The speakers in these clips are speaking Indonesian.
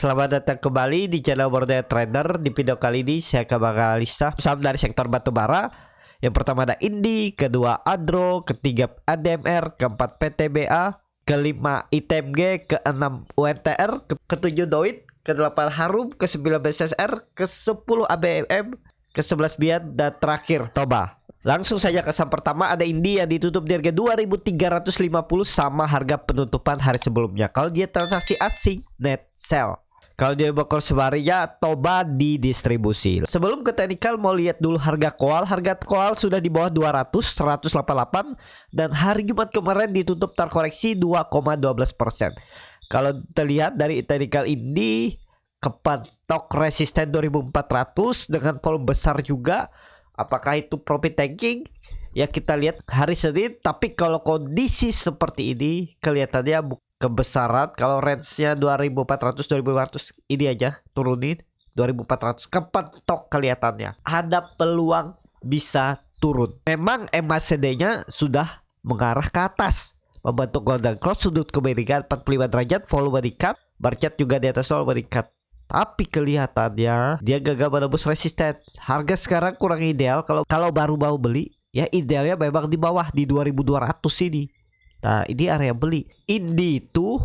Selamat datang kembali di channel Borneo Trader. Di video kali ini saya akan menganalisa saham dari sektor batubara. Yang pertama ada Indi, kedua Adro, ketiga ADMR, keempat PTBA, kelima ITMG, keenam UNTR, ketujuh Doit, kedelapan Harum, ke-9 BSSR, ke-10 ABMM, ke-11 Bian, dan terakhir Toba. Langsung saja ke saham pertama ada Indi yang ditutup di harga 2.350 sama harga penutupan hari sebelumnya. Kalau dia transaksi asing, net sell. Kalau dia bokor sebarinya, Toba di distribusi. Sebelum ke teknikal mau lihat dulu harga koal. Harga koal sudah di bawah 200, 188, dan hari Jumat kemarin ditutup terkoreksi 2,12%. Kalau terlihat dari teknikal Indi, kepatok resisten 2400 dengan volume besar juga. Apakah itu profit taking? Ya kita lihat hari Senin. Tapi kalau kondisi seperti ini kelihatannya kebesaran. Kalau range-nya 2400 2500 ini aja turunin 2400 kepatok kelihatannya. Ada peluang bisa turun. Memang MACD-nya sudah mengarah ke atas, membentuk golden cross, sudut kemiringan 45 derajat, volume meningkat, bar chart juga di atas volume meningkat. Tapi kelihatannya dia gagal menembus resisten. Harga sekarang kurang ideal kalau baru mau beli. Ya idealnya memang di bawah di 2200 ini. Nah ini area beli. Indi itu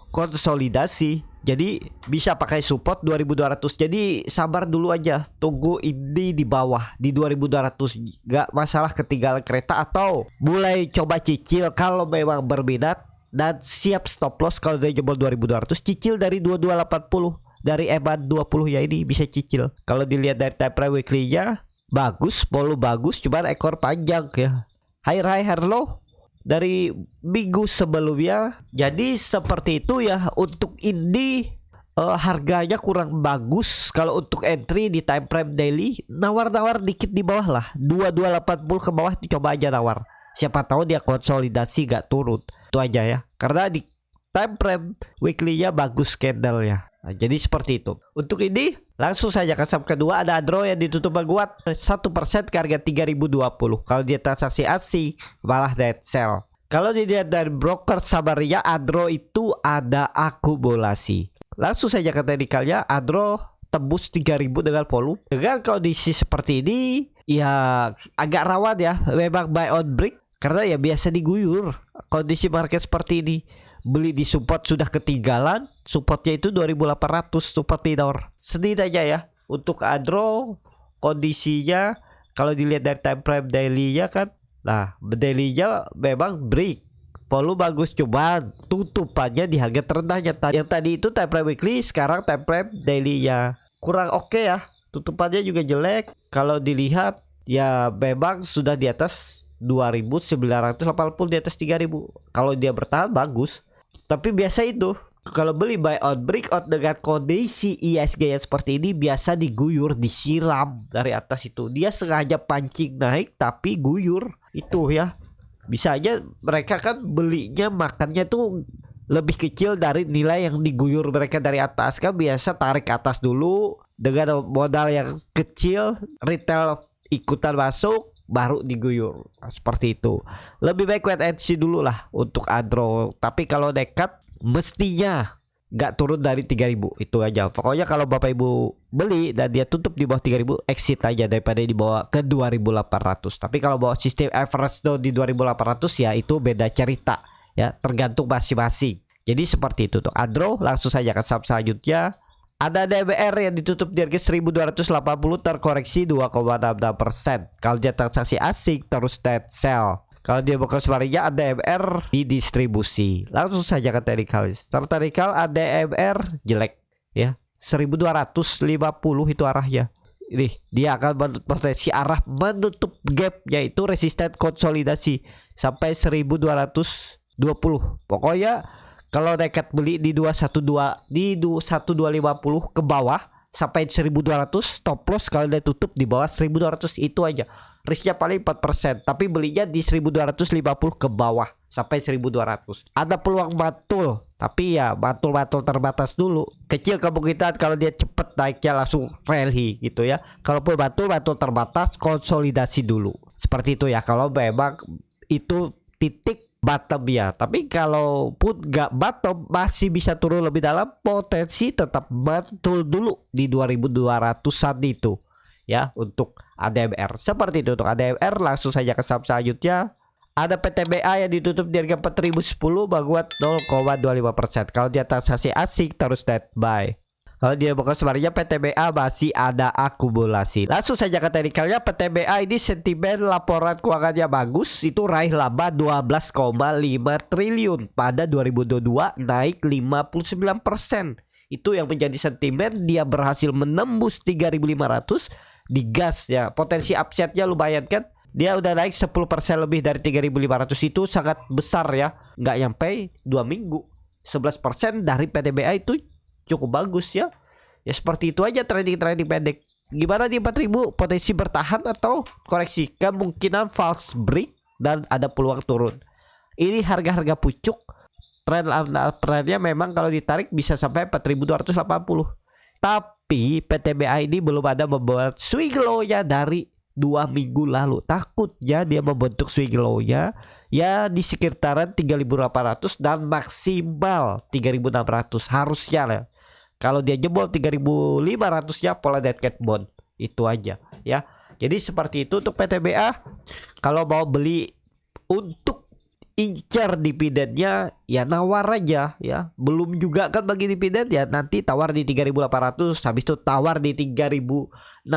konsolidasi, jadi bisa pakai support 2200. Jadi sabar dulu aja, tunggu Indi di bawah di 2200. Gak masalah ketinggalan kereta atau mulai coba cicil kalau memang berminat. Dan siap stop loss kalau dia jebol 2200. Cicil dari 2280. Dari EMA 20 ya, ini bisa cicil. Kalau dilihat dari time frame weekly-nya bagus, volume bagus, cuman ekor panjang ya. High low dari minggu sebelumnya. Jadi seperti itu ya. Untuk Indi harganya kurang bagus. Kalau untuk entry di time frame daily, nawar-nawar dikit di bawah lah. 2280 ke bawah itu coba aja nawar. Siapa tahu dia konsolidasi gak turun. Itu aja ya. Karena di time frame weekly-nya bagus candle-nya. Nah, jadi seperti itu. Untuk ini langsung saja ke saham kedua ada Adro yang ditutup menguat 1% ke harga 3020. Kalau dia transaksi asing malah net sell. Kalau dilihat dari broker Sabaria, Adro itu ada akumulasi. Langsung saja ke teknikalnya, Adro tembus 3000 dengan volume. Dengan kondisi seperti ini ya agak rawan ya. Memang buy on break karena ya biasa diguyur. Kondisi market seperti ini, beli di support sudah ketinggalan. Supportnya itu 2800 support minor. Sedih aja ya. Untuk Adro kondisinya kalau dilihat dari time frame daily-nya kan, nah daily-nya memang break, volume bagus, cuman tutupannya di harga terendahnya. Yang tadi itu time frame weekly, sekarang time frame daily-nya kurang oke ya. Tutupannya juga jelek. Kalau dilihat ya memang sudah di atas 2980, di atas 3000. Kalau dia bertahan bagus. Tapi biasa itu kalau beli buy out breakout dengan kondisi ISG yang seperti ini biasa diguyur, disiram dari atas itu. Dia sengaja pancing naik tapi guyur itu ya. Bisa aja mereka kan belinya makannya tuh lebih kecil dari nilai yang diguyur mereka dari atas. Kan biasa tarik ke atas dulu dengan modal yang kecil, retail ikutan masuk, baru diguyur. Nah, seperti itu. Lebih baik wait and see dulu lah untuk Adro. Tapi kalau nekat mestinya gak turun dari 3000. Itu aja. Pokoknya kalau Bapak Ibu beli dan dia tutup di bawah 3000, exit aja daripada dibawa ke 2800. Tapi kalau bawa sistem average down di 2800 ya itu beda cerita ya, tergantung masing-masing. Jadi seperti itu tuh Adro. Langsung saja ke saham selanjutnya. Ada DBR yang ditutup di harga 1280 terkoreksi 2,66%. Kalau dia transaksi asing terus net sell. Kalau dia bukan sebarinya ADMR di distribusi. Langsung saja ke technical. Secara technical ADMR jelek ya. 1250 itu arahnya. Ini dia akan potensi arah menutup gap, yaitu resisten konsolidasi sampai 1220. Pokoknya kalau nekat beli di 212 di 1250 ke bawah sampai 1200, stop loss kalau dia tutup di bawah 1200. Itu aja. Risknya paling 4%, tapi belinya di 1250 ke bawah sampai 1200. Ada peluang batul, tapi ya batul terbatas dulu. Kecil kemungkinan kalau dia cepet naiknya langsung rally gitu ya. Kalaupun batul terbatas, konsolidasi dulu. Seperti itu ya. Kalau memang itu titik bottom ya. Tapi kalaupun nggak bottom masih bisa turun lebih dalam, potensi tetap mantul dulu di 2200-an itu ya untuk ADMR. Seperti itu untuk ADMR. Langsung saja ke saham selanjutnya. Ada PTBA yang ditutup di harga 4010 menguat 0,25%. Kalau dia transaksi asing terus net buy. Kalau dia bukan sebenarnya PTBA masih ada akumulasi. Langsung saja ke teknikalnya. PTBA ini sentimen laporan keuangannya bagus. Itu raih laba 12,5 triliun pada 2022, naik 59%. Itu yang menjadi sentimen. Dia berhasil menembus 3.500 di gas ya. Potensi upside-nya lumayan kan. Dia udah naik 10% lebih dari 3.500, itu sangat besar ya. Nggak nyampe 2 minggu 11% dari PTBA itu cukup bagus ya. Ya seperti itu aja trading pendek. Gimana di 4.000? Potensi bertahan atau koreksi? Kemungkinan false break dan ada peluang turun. Ini harga-harga pucuk. Trennya memang kalau ditarik bisa sampai 4.280. Tapi PTBA ini belum ada membuat swing low-nya dari 2 minggu lalu. Takutnya dia membentuk swing low-nya ya di sekitaran 3.800 dan maksimal 3.600 harusnya lah. Kalau dia jebol 3.500 ya pola dead cat bond. Itu aja ya. Jadi seperti itu untuk PTBA. Kalau mau beli untuk incer dividennya ya nawar aja ya. Belum juga kan bagi dividen ya, nanti tawar di 3.800, habis itu tawar di 3.600,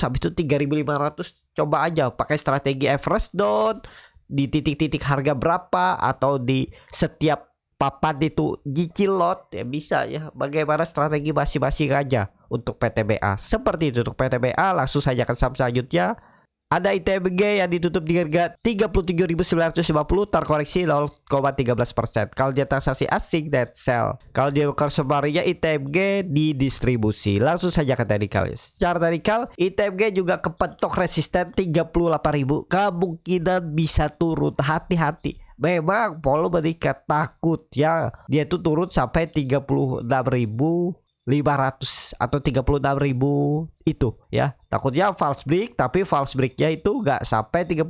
habis itu 3.500. Coba aja pakai strategi average down di titik-titik harga berapa, atau di setiap papan itu cicil lot ya, bisa ya. Bagaimana strategi masing-masing aja untuk PTBA. Seperti itu untuk PTBA. Langsung saja ke saham selanjutnya. Ada ITMG yang ditutup di harga 37.950, terkoreksi 0,13%. Kalau dia transaksi asing net sell. Kalau dia korsemarinya ITMG di distribusi. Langsung saja ke teknikal. Secara teknikal ITMG juga kepentok resisten 38.000. Kemungkinan bisa turun. Hati-hati. Memang volume meningkat, takut ya dia tuh turun sampai 36.500 atau 36.000 itu ya. Takutnya false break, tapi false breaknya itu nggak sampai 34.000.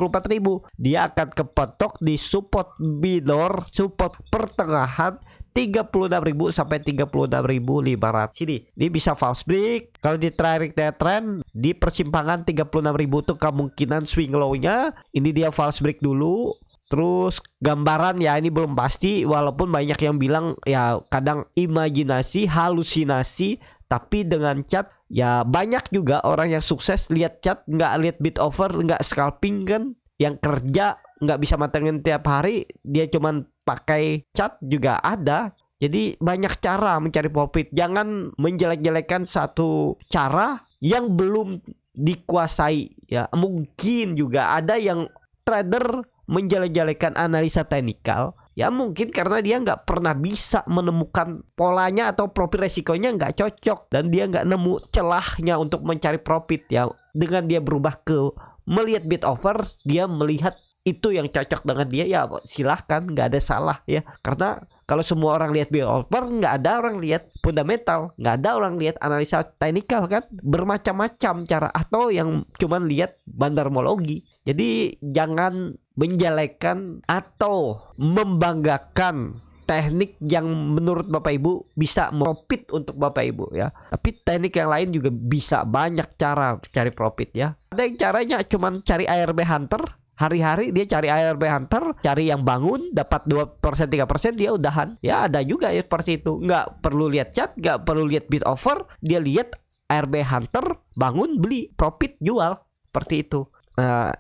Dia akan kepentok di support minor, support pertengahan 36.000 sampai 36.500 sini. Ini bisa false break. Kalau di trailing trend di persimpangan 36.000 itu kemungkinan swing low-nya. Ini dia false break dulu. Terus gambaran ya ini belum pasti, walaupun banyak yang bilang ya kadang imajinasi, halusinasi. Tapi dengan chart ya banyak juga orang yang sukses lihat chart, nggak lihat bid over, nggak scalping kan. Yang kerja nggak bisa matengin tiap hari, dia cuman pakai chart juga ada. Jadi banyak cara mencari profit. Jangan menjelek-jelekan satu cara yang belum dikuasai ya. Mungkin juga ada yang trader menjelek-jelekan analisa teknikal ya, mungkin karena dia nggak pernah bisa menemukan polanya atau profil resikonya nggak cocok, dan dia nggak nemu celahnya untuk mencari profit ya. Dengan dia berubah ke melihat bid over, dia melihat itu yang cocok dengan dia ya, silahkan, nggak ada salah ya. Karena kalau semua orang lihat bid over, nggak ada orang lihat fundamental, nggak ada orang lihat analisa teknikal kan. Bermacam-macam cara, atau yang cuman lihat bandarmologi. Jadi jangan menjelekan atau membanggakan teknik yang menurut Bapak Ibu bisa profit untuk Bapak Ibu ya. Tapi teknik yang lain juga bisa, banyak cara cari profit ya. Ada yang caranya cuman cari ARB Hunter. Hari-hari dia cari ARB Hunter, cari yang bangun, dapat 2% 3%, dia udahan. Ya ada juga ya seperti itu. Nggak perlu lihat chart, nggak perlu lihat bid over. Dia lihat ARB Hunter, bangun, beli, profit, jual. Seperti itu.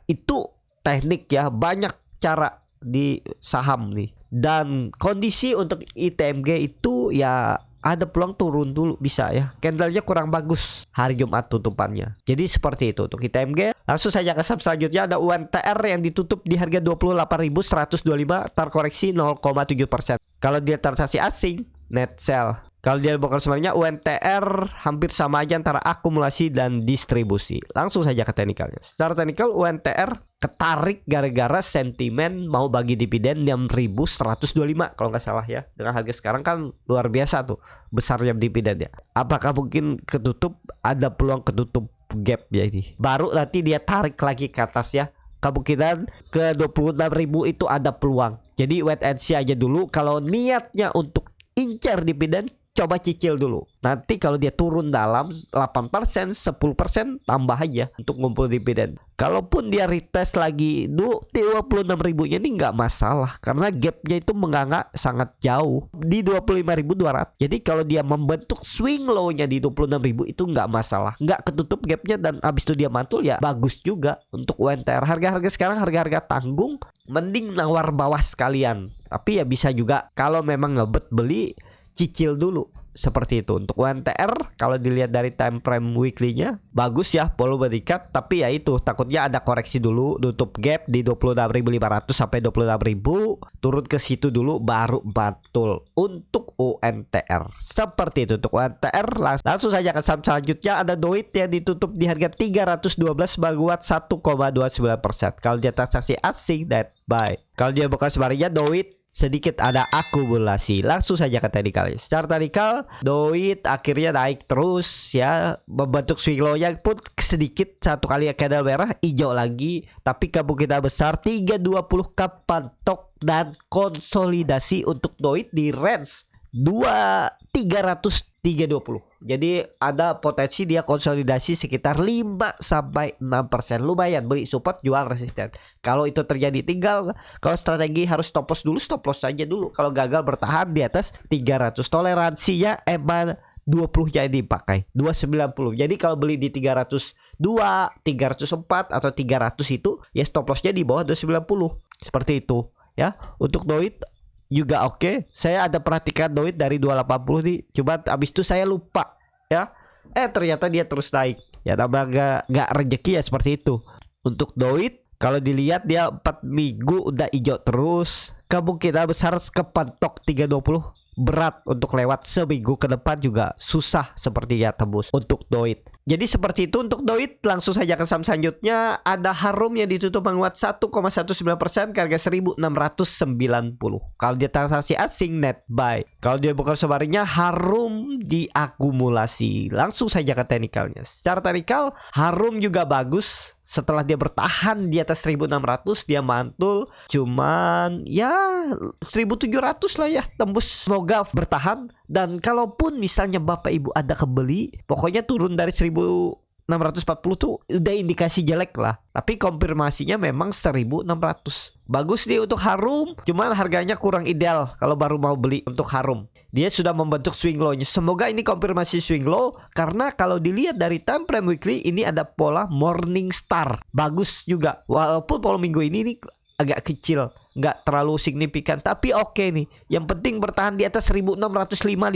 Itu teknik ya, banyak cara di saham nih. Dan kondisi untuk ITMG itu ya ada peluang turun dulu, bisa ya. Candlenya kurang bagus hari Jumat tutupannya. Jadi seperti itu untuk ITMG. Langsung saja ke saham selanjutnya. Ada UNTR yang ditutup di harga 28.125, terkoreksi 0,7%. Kalau dia transaksi asing net sell. Kalau dia bukan sebenarnya UNTR hampir sama aja antara akumulasi dan distribusi. Langsung saja ke teknikalnya. Secara teknikal UNTR ketarik gara-gara sentimen mau bagi dividen 6.125 kalau nggak salah ya. Dengan harga sekarang kan luar biasa tuh besarnya dividennya. Apakah mungkin ketutup, ada peluang ketutup gap ya ini. Baru nanti dia tarik lagi ke atas ya. kemungkinan ke 26.000 itu ada peluang. Jadi wait and see aja dulu. Kalau niatnya untuk incar dividen, coba cicil dulu. Nanti kalau dia turun dalam 8%, 10% tambah aja untuk ngumpul dividen. Kalaupun dia retest lagi 26.000 nya ini nggak masalah, karena gapnya itu menganga sangat jauh di 25.200. Jadi kalau dia membentuk swing low-nya di 26.000 itu nggak masalah, nggak ketutup gapnya, dan abis itu dia mantul ya bagus juga untuk UNTR. Harga-harga sekarang harga-harga tanggung, mending nawar bawah sekalian. Tapi ya bisa juga kalau memang ngebet beli, cicil dulu seperti itu. Untuk UNTR kalau dilihat dari time frame weekly-nya bagus ya, volume meningkat, tapi ya itu takutnya ada koreksi dulu, tutup gap di 26.500 sampai 26.000, turun ke situ dulu baru mantul untuk UNTR. Seperti itu untuk UNTR. Langsung saja ke saham selanjutnya, ada Doit yang ditutup di harga 312 menguat 1,29%. Kalau dia transaksi asing, net buy. Kalau dia bukan sebaliknya, Doit sedikit ada akumulasi. Langsung saja ke teknikal. Secara teknikal, Doit akhirnya naik terus ya, membentuk swing low-nya pun sedikit, satu kali candle merah, hijau lagi, tapi kemungkinan besar 320 kapan tok dan konsolidasi untuk Doit di range 320. Jadi ada potensi dia konsolidasi sekitar 5 sampai 6%. Lumayan, beli support, jual resisten. Kalau itu terjadi, tinggal kalau strategi harus stop loss dulu, stop loss saja dulu. Kalau gagal bertahan di atas 300, toleransinya emang 20-nya ini dipakai 290. Jadi kalau beli di 302, 304 atau 300 itu ya stop lossnya di bawah 290. Seperti itu ya. Untuk Doit juga oke. Saya ada perhatikan Doit dari 280 nih. Coba abis itu saya lupa ya. Ternyata dia terus naik. Ya namanya nggak rezeki ya, seperti itu. Untuk Doit kalau dilihat dia 4 minggu udah hijau terus. Kemungkinan besar kepantok 320. Berat untuk lewat seminggu ke depan juga susah sepertinya tembus untuk Doit. Jadi seperti itu untuk Doit. Langsung saja ke saham selanjutnya, ada Harum yang ditutup menguat 1,19% ke harga 1.690. Kalau dia transaksi asing, net buy. Kalau dia bukan sebaliknya, Harum diakumulasi. Langsung saja ke teknikalnya. Secara teknikal, Harum juga bagus. Setelah dia bertahan di atas 1.600, dia mantul cuman ya 1.700 lah ya tembus. Semoga bertahan, dan kalaupun misalnya Bapak Ibu ada kebeli, pokoknya turun dari 1.640 tuh udah indikasi jelek lah. Tapi konfirmasinya memang 1.600. Bagus nih untuk Harum, cuman harganya kurang ideal kalau baru mau beli untuk Harum. Dia sudah membentuk swing low-nya. Semoga ini konfirmasi swing low, karena kalau dilihat dari time frame weekly ini ada pola Morning Star. Bagus juga. Walaupun pola minggu ini agak kecil, nggak terlalu signifikan, tapi oke nih. Yang penting bertahan di atas 1.655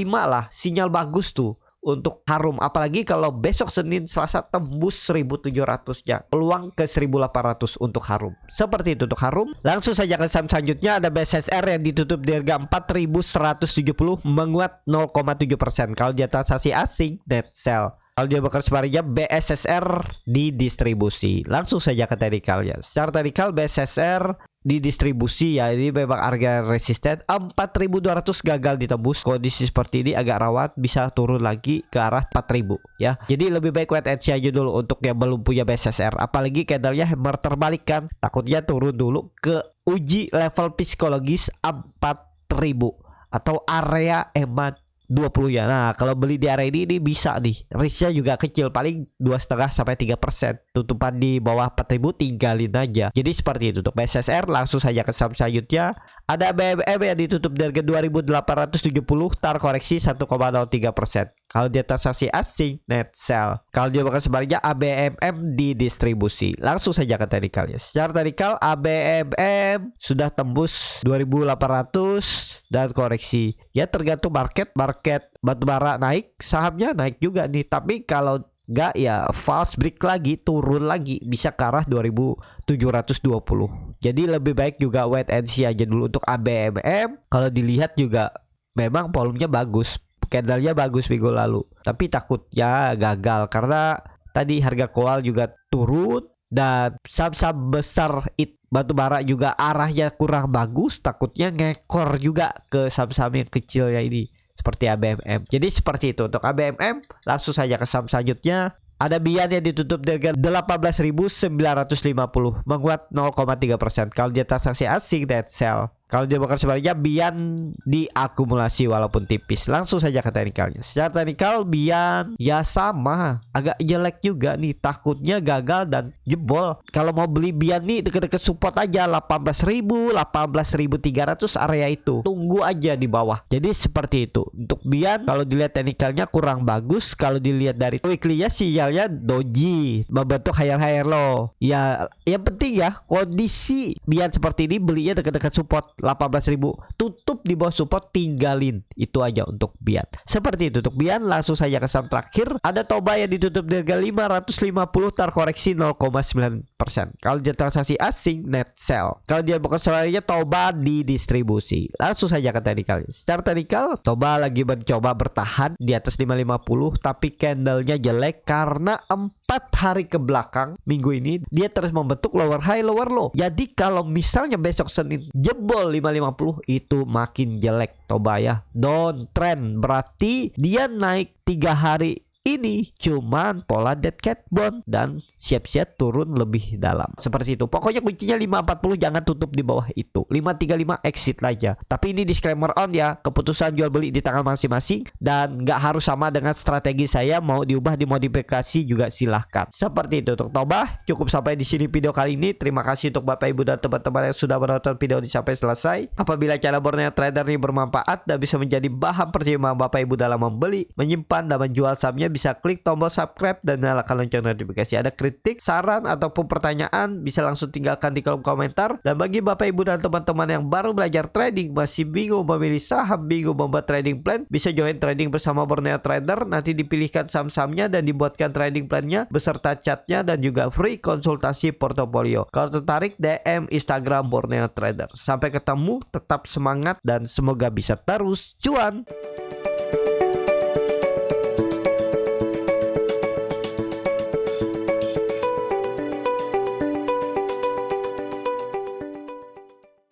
lah. Sinyal bagus tuh untuk Harum. Apalagi kalau besok Senin Selasa tembus 1.700 ya, peluang ke 1.800 untuk Harum. Seperti itu untuk Harum. Langsung saja ke saham selanjutnya, ada BSSR yang ditutup di harga 4.170 menguat 0,7%. Kalau dia transaksi asing, net sell. Kalau dia bakal sebaliknya, BSSR didistribusi. Langsung saja ke teknikalnya. Secara teknikal BSSR didistribusi ya, ini memang harga resisten 4.200 gagal ditembus. Kondisi seperti ini agak rawat, bisa turun lagi ke arah 4.000 ya. Jadi lebih baik wait and see aja dulu untuk yang belum punya BSSR. Apalagi candlenya hammer terbalik kan, takutnya turun dulu ke uji level psikologis 4.000 atau area EMA 20 ya. Nah kalau beli di area ini bisa nih, risknya juga kecil, paling 2,5 sampai 3%. Tutupan di bawah 4.000 tinggalin aja. Jadi seperti itu untuk BSSR. Langsung saja ke saham selanjutnya, ada BMM yang ditutup di harga 2.870, tar koreksi 1,03%. Kalau dia transaksi asing, net sell. Kalau dia bakal sebaliknya, ABMM didistribusi. Langsung saja ke teknikalnya. Secara teknikal ABMM sudah tembus 2.800 dan koreksi. Ya tergantung market batubara naik, sahamnya naik juga nih. Tapi kalau enggak ya false break lagi, turun lagi, bisa ke arah 2.720. Jadi lebih baik juga wait and see aja dulu untuk ABMM. Kalau dilihat juga memang volumenya bagus, candlenya bagus minggu lalu, tapi takutnya gagal karena tadi harga koal juga turun, dan saham-saham besar batubara juga arahnya kurang bagus, takutnya ngekor juga ke saham-saham yang kecil ya ini seperti ABMM. Jadi seperti itu untuk ABMM. Langsung saja ke saham selanjutnya, Ada Bian yang ditutup dengan 18.950, menguat 0,3%. Kalau dia transaksi asing, net sell. Kalau dia bukan sebaliknya, Bian diakumulasi walaupun tipis. Langsung saja ke teknikalnya. Secara teknikal Bian ya sama, agak jelek juga nih. Takutnya gagal dan jebol. Kalau mau beli Bian nih deket-deket support aja 18.000, 18.300 area itu. Tunggu aja di bawah. Jadi seperti itu. Untuk Bian kalau dilihat teknikalnya kurang bagus. Kalau dilihat dari weekly-nya sinyalnya doji, membentuk higher low. Ya yang penting ya kondisi Bian seperti ini belinya dekat-dekat support 18.000, tutup di bawah support tinggalin. Itu aja untuk Bian. Seperti itu untuk Bian. Langsung saja ke saham terakhir. Ada Toba yang ditutup dengan 550, terkoreksi 0,9%. Kalau dia transaksi asing, net sell. Kalau dia bukan sebaliknya, Toba didistribusi. Langsung saja ke teknikal. Secara teknikal Toba lagi mencoba bertahan di atas 550, tapi candlenya jelek karena 4 hari ke belakang minggu ini dia terus membentuk lower high lower low. Jadi kalau misalnya besok Senin jebol 550, itu makin jelek Toba ya. Down trend, berarti dia naik 3 hari ini cuman pola dead cat bond dan siap-siap turun lebih dalam. Seperti itu. Pokoknya kuncinya 540, jangan tutup di bawah itu. 535 exit aja. Tapi ini disclaimer on ya, keputusan jual beli di tangan masing-masing dan nggak harus sama dengan strategi saya. Mau diubah dimodifikasi juga silahkan. Seperti itu untuk Toba. Cukup sampai di sini video kali ini. Terima kasih untuk Bapak Ibu dan teman-teman yang sudah menonton video ini sampai selesai. Apabila cara Borneo Trader ini bermanfaat dan bisa menjadi bahan pertimbangan Bapak Ibu dalam membeli, menyimpan dan menjual sahamnya, bisa klik tombol subscribe dan nyalakan lonceng notifikasi. Ada kritik, saran ataupun pertanyaan bisa langsung tinggalkan di kolom komentar. Dan bagi Bapak Ibu dan teman-teman yang baru belajar trading, masih bingung memilih saham, bingung membuat trading plan, bisa join trading bersama Borneo Trader. Nanti dipilihkan saham-sahamnya dan dibuatkan trading plannya beserta chartnya dan juga free konsultasi portofolio. Kalau tertarik, DM Instagram Borneo Trader. Sampai ketemu, tetap semangat dan semoga bisa terus cuan.